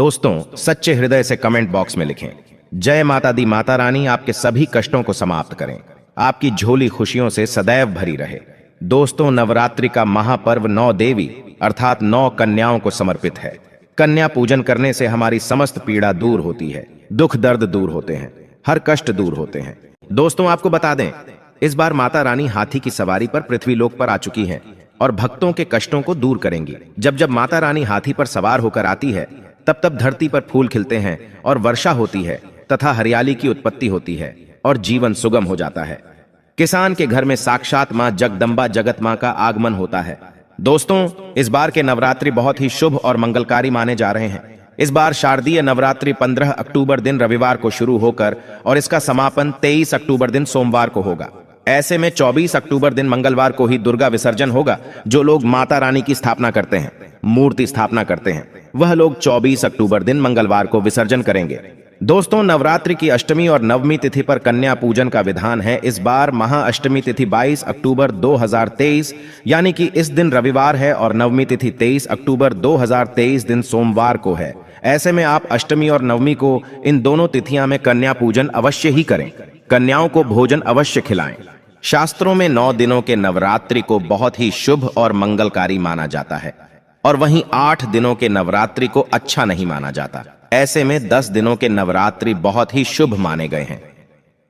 दोस्तों, सच्चे हृदय से कमेंट बॉक्स में लिखें, जय माता दी माता रानी आपके सभी कष्टों को समाप्त करें, आपकी झोली खुशियों से सदैव भरी रहे। दोस्तों, नवरात्रि का महापर्व 9 देवी अर्थात 9 कन्याओं को समर्पित है। कन्या पूजन करने से हमारी समस्त पीड़ा दूर होती है, दुख दर्द दूर होते हैं, हर कष्ट दूर होते हैं। दोस्तों, आपको बता दें, इस बार माता रानी हाथी की सवारी पर पृथ्वीलोक पर आ चुकी हैं और भक्तों के कष्टों को दूर करेंगी। जब जब माता रानी हाथी पर सवार होकर आती है, तब तब धरती पर फूल खिलते हैं और वर्षा होती है तथा हरियाली की उत्पत्ति होती है और जीवन सुगम हो जाता है। किसान के घर में साक्षात मां जगदम्बा जगत मां का आगमन होता है। दोस्तों, इस बार के नवरात्रि बहुत ही शुभ और मंगलकारी माने जा रहे हैं। इस बार शारदीय नवरात्रि 15 अक्टूबर दिन रविवार को शुरू होकर और इसका समापन 23 अक्टूबर दिन सोमवार को होगा। ऐसे में 24 अक्टूबर दिन मंगलवार को ही दुर्गा विसर्जन होगा। जो लोग माता रानी की स्थापना करते हैं, मूर्ति स्थापना करते हैं, वह लोग 24 अक्टूबर दिन मंगलवार को विसर्जन करेंगे। दोस्तों, नवरात्रि की अष्टमी और नवमी तिथि पर कन्या पूजन का विधान है। इस बार महाअष्टमी तिथि 22 अक्टूबर 2023 यानी कि इस दिन रविवार है और नवमी तिथि 23 अक्टूबर 2023 दिन सोमवार को है। ऐसे में आप अष्टमी और नवमी को इन दोनों तिथियां में कन्या पूजन अवश्य ही करें। कन्याओं को भोजन अवश्य खिलाएं। शास्त्रों में 9 दिनों के नवरात्रि को बहुत ही शुभ और मंगलकारी माना जाता है और वहीं 8 दिनों के नवरात्रि को अच्छा नहीं माना जाता। ऐसे में 10 दिनों के नवरात्रि बहुत ही शुभ माने गए हैं।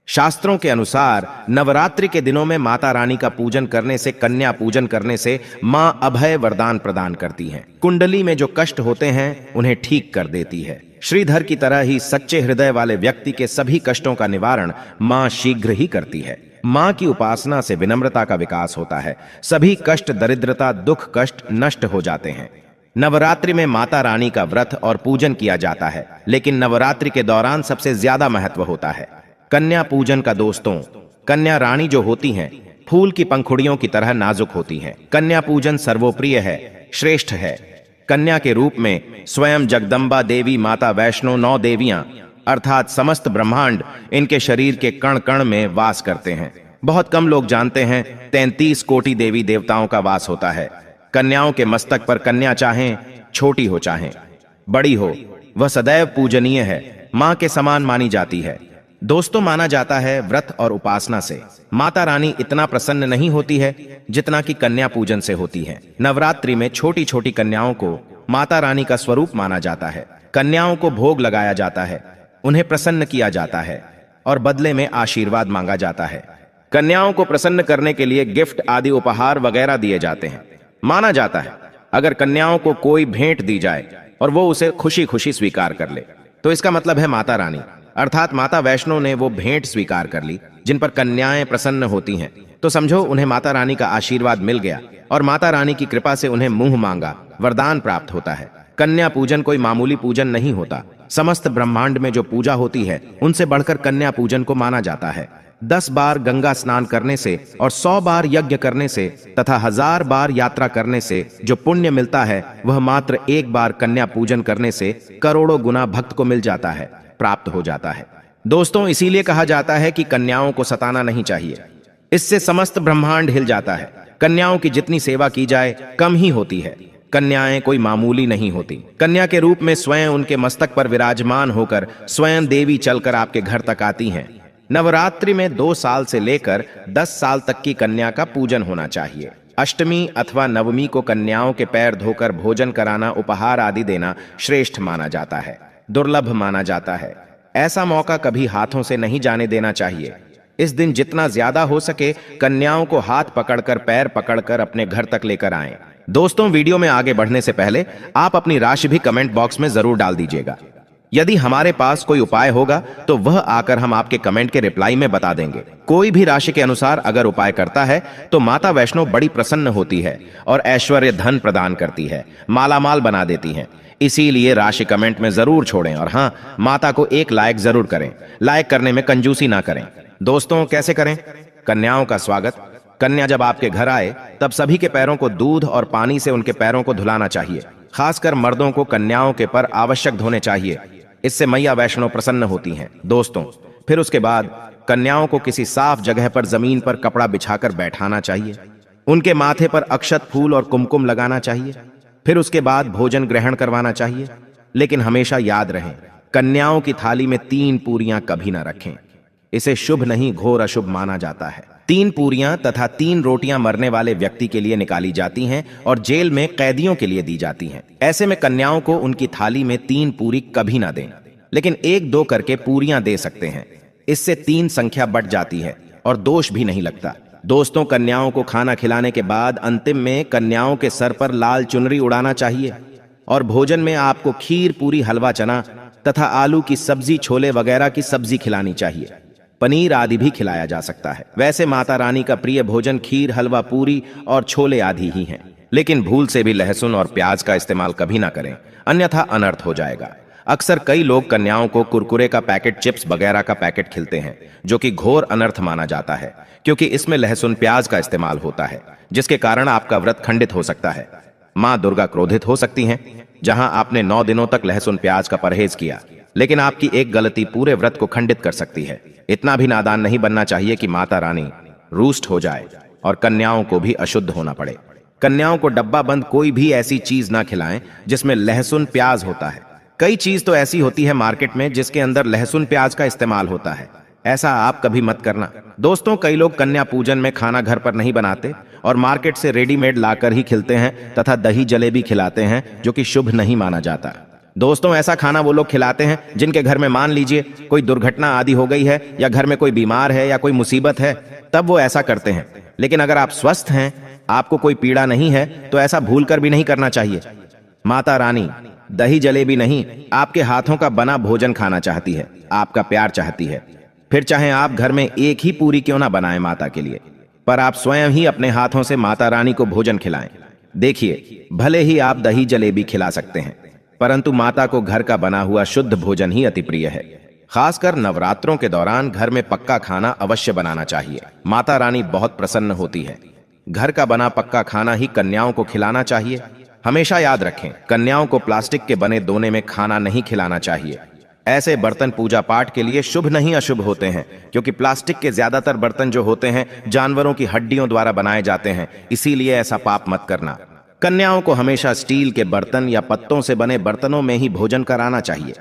शास्त्रों के अनुसार नवरात्रि के दिनों में माता रानी का पूजन करने से, कन्या पूजन करने से मां अभय वरदान प्रदान करती हैं। कुंडली में जो कष्ट होते हैं उन्हें ठीक कर देती है। श्रीधर की तरह ही सच्चे हृदय वाले व्यक्ति के सभी कष्टों का निवारण मां शीघ्र ही करती है। मां की उपासना से विनम्रता का विकास होता है। सभी कष्ट, दरिद्रता, दुख, कष्ट नष्ट हो जाते हैं। नवरात्रि में माता रानी का व्रत और पूजन किया जाता है, लेकिन नवरात्रि के दौरान सबसे ज्यादा महत्व होता है कन्या पूजन का। दोस्तों, कन्या रानी जो होती हैं, फूल की पंखुड़ियों की तरह नाजुक होती हैं। कन्या पूजन सर्वोप्रिय है, श्रेष्ठ है। कन्या के रूप में स्वयं जगदम्बा देवी माता वैष्णो 9 देवियां अर्थात समस्त ब्रह्मांड इनके शरीर के कण कण में वास करते हैं। बहुत कम लोग जानते हैं 33 कोटि देवी देवताओं का वास होता है। कन्याओं के मस्तक पर कन्या चाहें छोटी हो चाहें बड़ी हो, वह सदैव पूजनीय है, मां के समान मानी जाती है। दोस्तों, माना जाता है व्रत और उपासना से माता रानी इतना प्रसन्न नहीं होती है जितना कि कन्या पूजन से होती है। नवरात्रि में छोटी छोटी कन्याओं को माता रानी का स्वरूप माना जाता है। कन्याओं को भोग लगाया जाता है, उन्हें प्रसन्न किया जाता है और बदले में आशीर्वाद मांगा जाता है। कन्याओं को प्रसन्न करने के लिए गिफ्ट आदि उपहार वगैरह दिए जाते हैं। माना जाता है अगर कन्याओं को कोई भेंट दी जाए और वो उसे खुशी खुशी स्वीकार कर ले, तो इसका मतलब है माता रानी अर्थात माता वैष्णो ने वो भेंट स्वीकार कर ली। जिन पर कन्याएं प्रसन्न होती हैं, तो समझो उन्हें माता रानी का आशीर्वाद मिल गया और माता रानी की कृपा से उन्हें मुंह मांगा वरदान प्राप्त होता है। कन्या पूजन कोई मामूली पूजन नहीं होता। समस्त ब्रह्मांड में जो पूजा होती है, उनसे बढ़कर कन्या पूजन को माना जाता है। 10 बार गंगा स्नान करने से और 100 बार यज्ञ करने से तथा 1000 बार यात्रा करने से जो पुण्य मिलता है, वह मात्र 1 बार कन्या पूजन करने से करोड़ों गुना भक्त को मिल जाता है, प्राप्त हो जाता है। दोस्तों, इसीलिए कहा जाता है कि कन्याओं को सताना नहीं चाहिए, इससे समस्त ब्रह्मांड हिल जाता है। कन्याओं की जितनी सेवा की जाए कम ही होती है। कन्याएं कोई मामूली नहीं होती। कन्या के रूप में स्वयं उनके मस्तक पर विराजमान होकर स्वयं देवी चलकर आपके घर तक आती हैं। नवरात्रि में 2 साल से लेकर 10 साल तक की कन्या का पूजन होना चाहिए। अष्टमी अथवा नवमी को कन्याओं के पैर धोकर भोजन कराना, उपहार आदि देना श्रेष्ठ माना जाता है, दुर्लभ माना जाता है। ऐसा मौका कभी हाथों से नहीं जाने देना चाहिए। इस दिन जितना ज्यादा हो सके कन्याओं को हाथ पकड़कर, पैर पकड़कर अपने घर तक लेकर आएं। दोस्तों, वीडियो में आगे बढ़ने से पहले आप अपनी राशि भी कमेंट बॉक्स में जरूर डाल दीजिएगा। यदि हमारे पास कोई उपाय होगा तो वह आकर हम आपके कमेंट के रिप्लाई में बता देंगे। कोई भी राशि के अनुसार अगर उपाय करता है तो माता वैष्णो बड़ी प्रसन्न होती है और ऐश्वर्य धन प्रदान करती है, मालामाल बना देती हैं। इसीलिए राशि कमेंट में जरूर छोड़ें और हाँ, माता को एक लाइक जरूर करें। लाइक करने में कंजूसी ना करें। दोस्तों, कैसे करें? कन्याओं का स्वागत। कन्या जब आपके घर आए तब सभी के पैरों को दूध और पानी से उनके पैरों को धुलाना चाहिए। खासकर मर्दों को कन्याओं के पर आवश्यक धोने चाहिए, इससे मैया वैष्णो प्रसन्न होती हैं। दोस्तों, फिर उसके बाद कन्याओं को किसी साफ जगह पर जमीन पर कपड़ा बिछाकर बैठाना चाहिए। उनके माथे पर अक्षत, फूल और कुमकुम लगाना चाहिए। फिर उसके बाद भोजन ग्रहण करवाना चाहिए। लेकिन हमेशा याद रहें, कन्याओं की थाली में 3 पूरियां कभी ना रखें। इसे शुभ नहीं, घोर अशुभ माना जाता है। 3 पूरियां तथा 3 रोटियां मरने वाले व्यक्ति के लिए निकाली जाती हैं और जेल में कैदियों के लिए दी जाती हैं। ऐसे में कन्याओं को उनकी थाली में 3 पूरी कभी ना दें, लेकिन 1-2 करके पूरियां दे सकते हैं। इससे 3 संख्या बढ़ जाती है और दोष भी नहीं लगता। दोस्तों, कन्याओं को खाना खिलाने के बाद अंतिम में कन्याओं के सर पर लाल चुनरी उड़ाना चाहिए और भोजन में आपको खीर, पूरी, हलवा, चना तथा आलू की सब्जी, छोले वगैरह की सब्जी खिलानी चाहिए। पनीर आदि भी खिलाया जा सकता है। वैसे माता रानी का प्रिय भोजन खीर, हलवा, पूरी और छोले आदि ही हैं, लेकिन भूल से भी लहसुन और प्याज का इस्तेमाल कभी ना करें, अन्यथा अनर्थ हो जाएगा। अक्सर कई लोग कन्याओं को कुरकुरे का पैकेट, चिप्स वगैरह का पैकेट खिलाते हैं, जो कि घोर अनर्थ माना जाता है, क्योंकि इसमें लहसुन, प्याज का इस्तेमाल होता है, जिसके कारण आपका व्रत खंडित हो सकता है। माँ दुर्गा क्रोधित हो सकती हैं। जहां आपने 9 दिनों तक लहसुन प्याज का परहेज किया, लेकिन आपकी एक गलती पूरे व्रत को खंडित कर सकती है। इतना भी नादान नहीं बनना चाहिए कि माता रानी रूष्ट हो जाए और कन्याओं को भी अशुद्ध होना पड़े। कन्याओं को डब्बा बंद कोई भी ऐसी चीज ना खिलाएं जिसमें लहसुन प्याज होता है। कई चीज तो ऐसी होती है मार्केट में जिसके अंदर लहसुन प्याज का इस्तेमाल होता है। ऐसा आप कभी मत करना। दोस्तों, कई लोग कन्या पूजन में खाना घर पर नहीं बनाते और मार्केट से रेडीमेड लाकर ही खिलाते हैं तथा दही जलेबी खिलाते हैं, जो कि शुभ नहीं माना जाता। दोस्तों, ऐसा खाना वो लोग खिलाते हैं जिनके घर में मान लीजिए कोई दुर्घटना आदि हो गई है या घर में कोई बीमार है या कोई मुसीबत है, तब वो ऐसा करते हैं। लेकिन अगर आप स्वस्थ हैं, आपको कोई पीड़ा नहीं है, तो ऐसा भूलकर भी नहीं करना चाहिए। माता रानी दही जलेबी नहीं, आपके हाथों का बना भोजन खाना चाहती है, आपका प्यार चाहती है। फिर चाहे आप घर में एक ही पूरी क्यों ना बनाएं माता के लिए, पर आप स्वयं ही अपने हाथों से माता रानी को भोजन खिलाएं। देखिए, भले ही आप दही जलेबी खिला सकते हैं, परंतु माता को घर का बना हुआ शुद्ध भोजन ही अति प्रिय है। खासकर नवरात्रों के दौरान घर में पक्का खाना अवश्य बनाना चाहिए। माता रानी बहुत प्रसन्न होती है। घर का बना पक्का खाना ही कन्याओं को खिलाना चाहिए। हमेशा याद रखें, कन्याओं को प्लास्टिक के बने दोने में खाना नहीं खिलाना चाहिए। ऐसे बर्तन पूजा पाठ के लिए शुभ नहीं अशुभ होते हैं, क्योंकि प्लास्टिक के ज्यादातर बर्तन जो होते हैं जानवरों की हड्डियों द्वारा बनाए जाते हैं, इसीलिए ऐसा पाप मत करना। कन्याओं को हमेशा स्टील के बर्तन या पत्तों से बने बर्तनों में ही भोजन कराना चाहिए,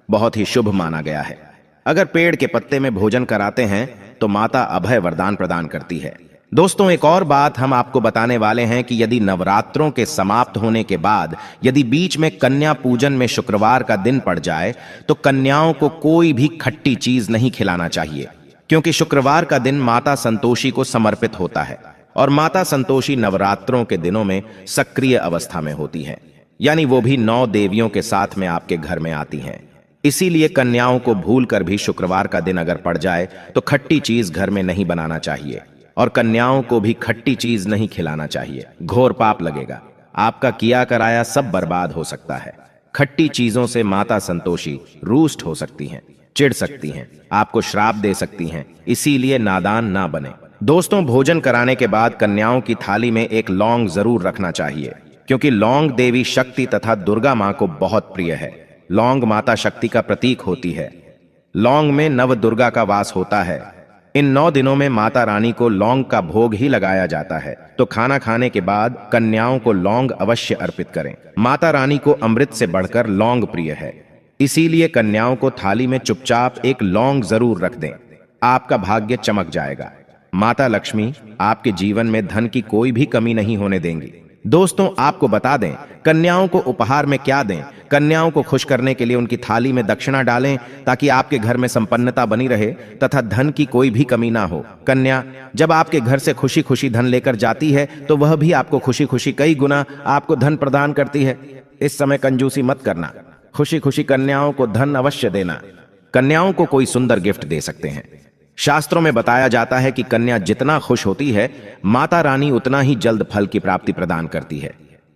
बहुत ही शुभ माना गया है। अगर पेड़ के पत्ते में भोजन कराते हैं तो माता अभय वरदान प्रदान करती है। दोस्तों, एक और बात हम आपको बताने वाले हैं कि यदि नवरात्रों के समाप्त होने के बाद यदि बीच में कन्या पूजन में शुक्रवार का दिन पड़ जाए तो कन्याओं को कोई भी खट्टी चीज नहीं खिलाना चाहिए, क्योंकि शुक्रवार का दिन माता संतोषी को समर्पित होता है और माता संतोषी नवरात्रों के दिनों में सक्रिय अवस्था में होती है, यानी वो भी 9 देवियों के साथ में आपके घर में आती हैं। इसीलिए कन्याओं को भूल कर भी शुक्रवार का दिन अगर पड़ जाए तो खट्टी चीज घर में नहीं बनाना चाहिए और कन्याओं को भी खट्टी चीज नहीं खिलाना चाहिए। घोर पाप लगेगा, आपका किया कराया सब बर्बाद हो सकता है। खट्टी चीजों से माता संतोषी रूष्ट हो सकती हैं, चिढ़ सकती हैं, आपको श्राप दे सकती हैं, इसीलिए नादान ना बने। दोस्तों, भोजन कराने के बाद कन्याओं की थाली में एक लौंग जरूर रखना चाहिए, क्योंकि लौंग देवी शक्ति तथा दुर्गा मां को बहुत प्रिय है। लौंग माता शक्ति का प्रतीक होती है। लौंग में नव दुर्गा का वास होता है। इन 9 दिनों में माता रानी को लौंग का भोग ही लगाया जाता है, तो खाना खाने के बाद कन्याओं को लौंग अवश्य अर्पित करें। माता रानी को अमृत से बढ़कर लौंग प्रिय है, इसीलिए कन्याओं को थाली में चुपचाप एक लौंग जरूर रख दें, आपका भाग्य चमक जाएगा। माता लक्ष्मी आपके जीवन में धन की कोई भी कमी नहीं होने देंगी। दोस्तों, आपको बता दें, कन्याओं को उपहार में क्या दें। कन्याओं को खुश करने के लिए उनकी थाली में दक्षिणा डालें, ताकि आपके घर में संपन्नता बनी रहे तथा धन की कोई भी कमी ना हो। कन्या जब आपके घर से खुशी खुशी धन लेकर जाती है तो वह भी आपको खुशी खुशी कई गुना आपको धन प्रदान करती है। इस समय कंजूसी मत करना, खुशी खुशी कन्याओं को धन अवश्य देना। कन्याओं को कोई सुंदर गिफ्ट दे सकते हैं। शास्त्रों में बताया जाता है कि कन्या जितना खुश होती है, माता रानी उतना ही जल्द फल की प्राप्ति प्रदान करती है।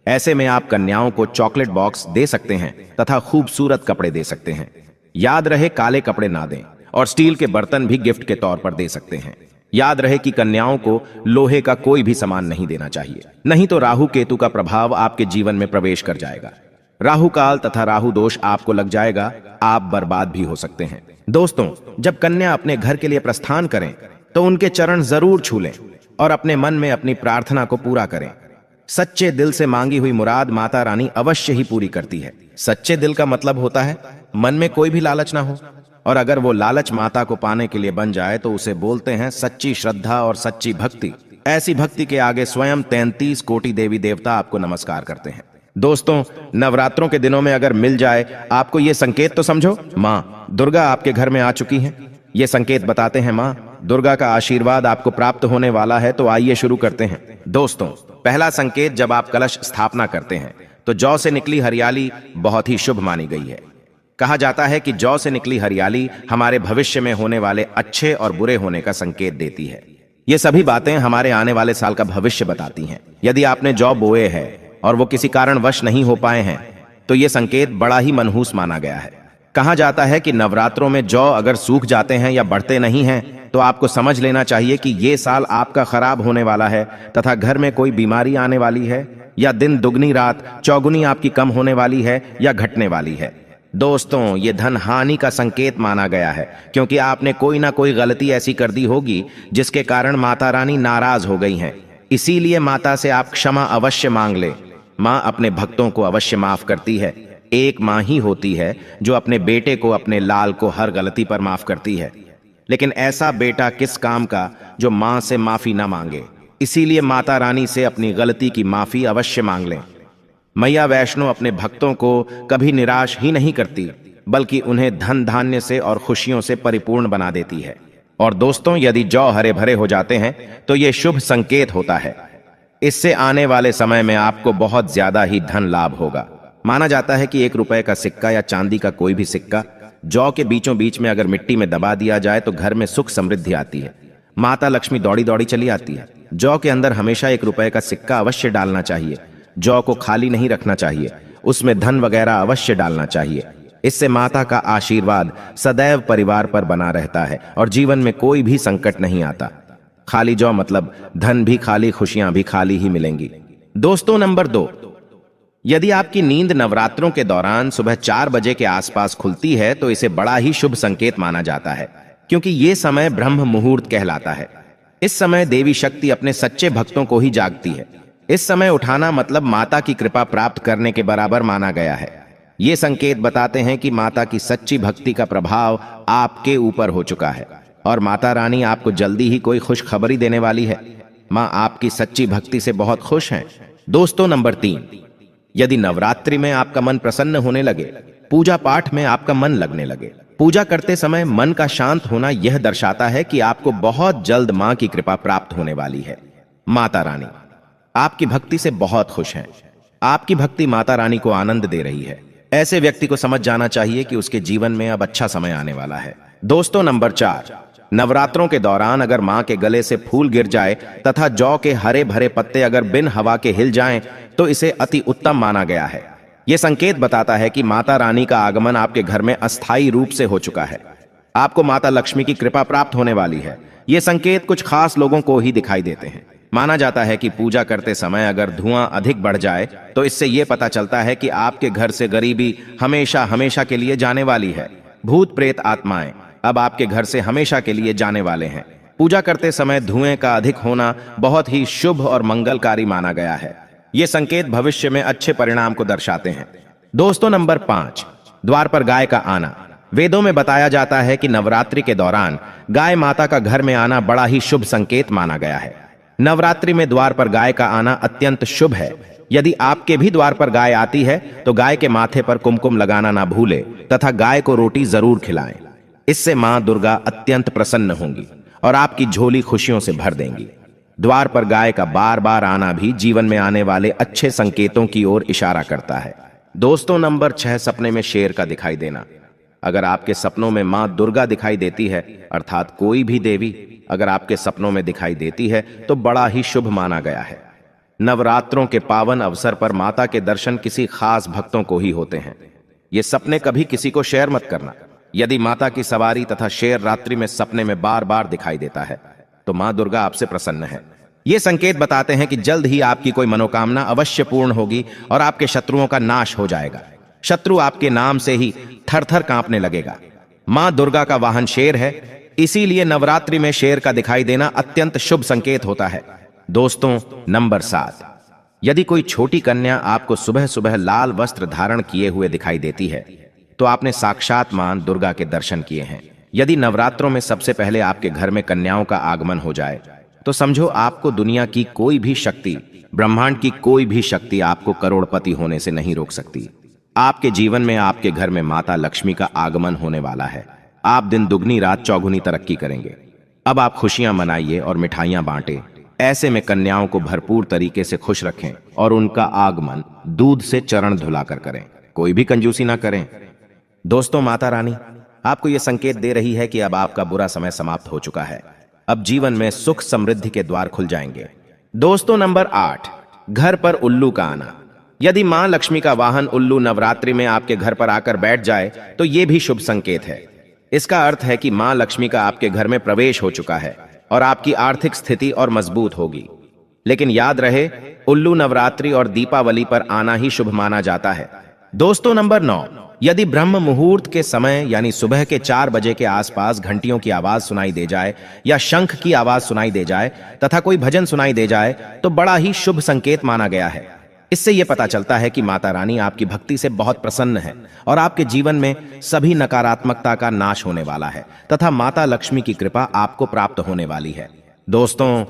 ऐसे में आप कन्याओं को चॉकलेट बॉक्स दे सकते हैं तथा खूबसूरत कपड़े दे सकते हैं। याद रहे, काले कपड़े ना दें और स्टील के बर्तन भी गिफ्ट के तौर पर दे सकते हैं। याद रहे कि कन्याओं को लोहे का कोई भी सामान नहीं देना चाहिए, नहीं तो राहु केतु का प्रभाव आपके जीवन में प्रवेश कर जाएगा। राहु काल तथा राहु दोष आपको लग जाएगा, आप बर्बाद भी हो सकते हैं। दोस्तों, जब कन्या अपने घर के लिए प्रस्थान करें तो उनके चरण जरूर छू लें और अपने मन में अपनी प्रार्थना को पूरा करें। सच्चे दिल से मांगी हुई मुराद माता रानी अवश्य ही पूरी करती है। सच्चे दिल का मतलब होता है मन में कोई भी लालच ना हो, और अगर वो लालच माता को पाने के लिए बन जाए तो उसे बोलते हैं सच्ची श्रद्धा और सच्ची भक्ति। ऐसी भक्ति के आगे स्वयं 33 कोटि देवी देवता आपको नमस्कार करते हैं। दोस्तों, नवरात्रों के दिनों में अगर मिल जाए आपको ये संकेत, तो समझो माँ दुर्गा आपके घर में आ चुकी हैं। ये संकेत बताते हैं माँ दुर्गा का आशीर्वाद आपको प्राप्त होने वाला है। तो आइए शुरू करते हैं। दोस्तों, पहला संकेत, जब आप कलश स्थापना करते हैं तो जौ से निकली हरियाली बहुत ही शुभ मानी गई है। कहा जाता है कि जौ से निकली हरियाली हमारे भविष्य में होने वाले अच्छे और बुरे होने का संकेत देती है। ये सभी बातें हमारे आने वाले साल का भविष्य बताती हैं। यदि आपने जौ बोए हैं और वो किसी कारणवश नहीं हो पाए हैं तो ये संकेत बड़ा ही मनहूस माना गया है। कहा जाता है कि नवरात्रों में जौ अगर सूख जाते हैं या बढ़ते नहीं हैं तो आपको समझ लेना चाहिए कि ये साल आपका खराब होने वाला है तथा घर में कोई बीमारी आने वाली है, या दिन दुगनी रात चौगुनी आपकी कम होने वाली है या घटने वाली है। दोस्तों, ये धन हानि का संकेत माना गया है, क्योंकि आपने कोई ना कोई गलती ऐसी कर दी होगी जिसके कारण माता रानी नाराज हो गई हैं। इसीलिए माता से आप क्षमा अवश्य मांग ले। माँ अपने भक्तों को अवश्य माफ करती है। एक माँ ही होती है जो अपने बेटे को, अपने लाल को हर गलती पर माफ करती है। लेकिन ऐसा बेटा किस काम का जो माँ से माफी ना मांगे। इसीलिए माता रानी से अपनी गलती की माफी अवश्य मांग लें। मैया वैष्णो अपने भक्तों को कभी निराश ही नहीं करती, बल्कि उन्हें धन धान्य से और खुशियों से परिपूर्ण बना देती है। और दोस्तों, यदि जौ हरे भरे हो जाते हैं तो ये शुभ संकेत होता है। इससे आने वाले समय में आपको बहुत ज्यादा ही धन लाभ होगा। माना जाता है कि 1 रुपए का सिक्का या चांदी का कोई भी सिक्का जौ के बीचों बीच में अगर मिट्टी में दबा दिया जाए तो घर में सुख समृद्धि आती है। माता लक्ष्मी दौड़ी दौड़ी चली आती है। जौ के अंदर हमेशा 1 रुपए का सिक्का अवश्य डालना चाहिए। जौ को खाली नहीं रखना चाहिए, उसमें धन वगैरह अवश्य डालना चाहिए। इससे माता का आशीर्वाद सदैव परिवार पर बना रहता है और जीवन में कोई भी संकट नहीं आता। खाली जौ मतलब धन भी खाली, खुशियां भी खाली ही मिलेंगी। दोस्तों, नंबर 2, यदि आपकी नींद नवरात्रों के दौरान सुबह 4 बजे के आसपास खुलती है तो इसे बड़ा ही शुभ संकेत माना जाता है, क्योंकि ये समय ब्रह्म मुहूर्त कहलाता है। इस समय देवी शक्ति अपने सच्चे भक्तों को ही जागती है। इस समय उठाना मतलब माता की कृपा प्राप्त करने के बराबर माना गया है। ये संकेत बताते हैं कि माता की सच्ची भक्ति का प्रभाव आपके ऊपर हो चुका है और माता रानी आपको जल्दी ही कोई खुशखबरी देने वाली है। माँ आपकी सच्ची भक्ति से बहुत खुश हैं। दोस्तों, नंबर 3, यदि नवरात्रि में आपका मन प्रसन्न होने लगे, पूजा पाठ में आपका मन लगने लगे, पूजा करते समय मन का शांत होना यह दर्शाता है कि आपको बहुत जल्द माँ की कृपा प्राप्त होने वाली है। माता रानी आपकी भक्ति से बहुत खुश हैं। आपकी भक्ति माता रानी को आनंद दे रही है। ऐसे व्यक्ति को समझ जाना चाहिए कि उसके जीवन में अब अच्छा समय आने वाला है। दोस्तों, नंबर 4, नवरात्रों के दौरान अगर मां के गले से फूल गिर जाए तथा जौ के हरे भरे पत्ते अगर बिन हवा के हिल जाएं तो इसे अति उत्तम माना गया है। यह संकेत बताता है कि माता रानी का आगमन आपके घर में अस्थायी रूप से हो चुका है। आपको माता लक्ष्मी की कृपा प्राप्त होने वाली है। ये संकेत कुछ खास लोगों को ही दिखाई देते हैं। माना जाता है कि पूजा करते समय अगर धुआं अधिक बढ़ जाए तो इससे यह पता चलता है कि आपके घर से गरीबी हमेशा हमेशा के लिए जाने वाली है। भूत प्रेत आत्माएं अब आपके घर से हमेशा के लिए जाने वाले हैं। पूजा करते समय धुएं का अधिक होना बहुत ही शुभ और मंगलकारी माना गया है। ये संकेत भविष्य में अच्छे परिणाम को दर्शाते हैं। दोस्तों, नंबर 5, द्वार पर गाय का आना। वेदों में बताया जाता है कि नवरात्रि के दौरान गाय माता का घर में आना बड़ा ही शुभ संकेत माना गया है। नवरात्रि में द्वार पर गाय का आना अत्यंत शुभ है। यदि आपके भी द्वार पर गाय आती है तो गाय के माथे पर कुमकुम लगाना ना भूले तथा गाय को रोटी जरूर खिलाएं। इससे मां दुर्गा अत्यंत प्रसन्न होंगी और आपकी झोली खुशियों से भर देंगी। द्वार पर गाय का बार बार आना भी जीवन में आने वाले अच्छे संकेतों की ओर इशारा करता है। दोस्तों, नंबर 6, सपने में शेर का दिखाई देना। अगर आपके सपनों में मां दुर्गा दिखाई देती है, अर्थात कोई भी देवी अगर आपके सपनों में दिखाई देती है तो बड़ा ही शुभ माना गया है। नवरात्रों के पावन अवसर पर माता के दर्शन किसी खास भक्तों को ही होते हैं। ये सपने कभी किसी को शेयर मत करना। यदि माता की सवारी तथा शेर रात्रि में सपने में बार बार दिखाई देता है तो मां दुर्गा आपसे प्रसन्न है। ये संकेत बताते हैं कि जल्द ही आपकी कोई मनोकामना अवश्य पूर्ण होगी और आपके शत्रुओं का नाश हो जाएगा। शत्रु आपके नाम से ही थर-थर कांपने लगेगा। मां दुर्गा का वाहन शेर है, इसीलिए नवरात्रि में शेर का दिखाई देना अत्यंत शुभ संकेत होता है। दोस्तों, नंबर 7, यदि कोई छोटी कन्या आपको सुबह सुबह लाल वस्त्र धारण किए हुए दिखाई देती है तो आपने साक्षात मां दुर्गा के दर्शन किए हैं। यदि नवरात्रों में सबसे पहले आपके घर में कन्याओं का आगमन हो जाए तो समझो आपको दुनिया की कोई भी शक्ति, ब्रह्मांड की कोई भी शक्ति आपको करोड़पति होने से नहीं रोक सकती। आपके जीवन में, आपके घर में माता लक्ष्मी का आगमन होने वाला है। आप दिन दुगनी रात चौगुनी तरक्की करेंगे। अब आप खुशियां मनाइए और मिठाइयां बांटें। ऐसे में कन्याओं को भरपूर तरीके से खुश रखें और उनका आगमन दूध से चरण धुलाकर करें। कोई भी कंजूसी ना करें। दोस्तों, माता रानी आपको यह संकेत दे रही है कि अब आपका बुरा समय समाप्त हो चुका है। अब जीवन में सुख समृद्धि के द्वार खुल जाएंगे। दोस्तों, नंबर 8, घर पर उल्लू का आना। यदि मां लक्ष्मी का वाहन उल्लू नवरात्रि में आपके घर पर आकर बैठ जाए तो यह भी शुभ संकेत है। इसका अर्थ है कि मां लक्ष्मी का आपके घर में प्रवेश हो चुका है और आपकी आर्थिक स्थिति और मजबूत होगी। लेकिन याद रहे, उल्लू नवरात्रि और दीपावली पर आना ही शुभ माना जाता है। दोस्तों, नंबर 9, यदि ब्रह्म मुहूर्त के समय यानी सुबह के 4 बजे के आसपास घंटियों की आवाज सुनाई दे जाए या शंख की आवाज सुनाई दे जाए तथा कोई भजन सुनाई दे जाए तो बड़ा ही शुभ संकेत माना गया है। इससे यह पता चलता है कि माता रानी आपकी भक्ति से बहुत प्रसन्न है और आपके जीवन में सभी नकारात्मकता का नाश होने वाला है तथा माता लक्ष्मी की कृपा आपको प्राप्त होने वाली है। दोस्तों,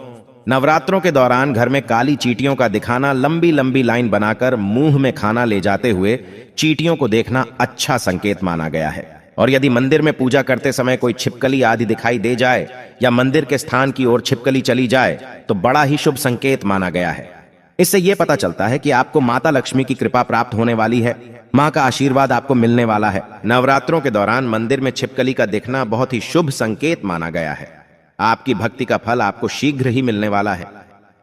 नवरात्रों के दौरान घर में काली चींटियों का दिखाना, लंबी लंबी लाइन बनाकर मुंह में खाना ले जाते हुए चींटियों को देखना अच्छा संकेत माना गया है। और यदि मंदिर में पूजा करते समय कोई छिपकली आदि दिखाई दे जाए या मंदिर के स्थान की ओर छिपकली चली जाए तो बड़ा ही शुभ संकेत माना गया है। इससे यह पता चलता है कि आपको माता लक्ष्मी की कृपा प्राप्त होने वाली है, मां का आशीर्वाद आपको मिलने वाला है। नवरात्रों के दौरान मंदिर में छिपकली का दिखना बहुत ही शुभ संकेत माना गया है। आपकी भक्ति का फल आपको शीघ्र ही मिलने वाला है,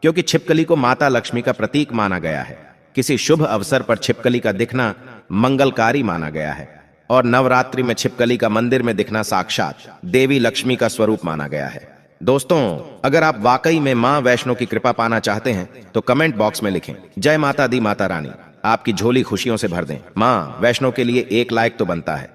क्योंकि छिपकली को माता लक्ष्मी का प्रतीक माना गया है। किसी शुभ अवसर पर छिपकली का दिखना मंगलकारी माना गया है और नवरात्रि में छिपकली का मंदिर में दिखना साक्षात देवी लक्ष्मी का स्वरूप माना गया है। दोस्तों, अगर आप वाकई में मां वैष्णो की कृपा पाना चाहते हैं तो कमेंट बॉक्स में लिखें, जय माता दी माता रानी आपकी झोली खुशियों से भर दें। मां वैष्णो के लिए एक लाइक तो बनता है।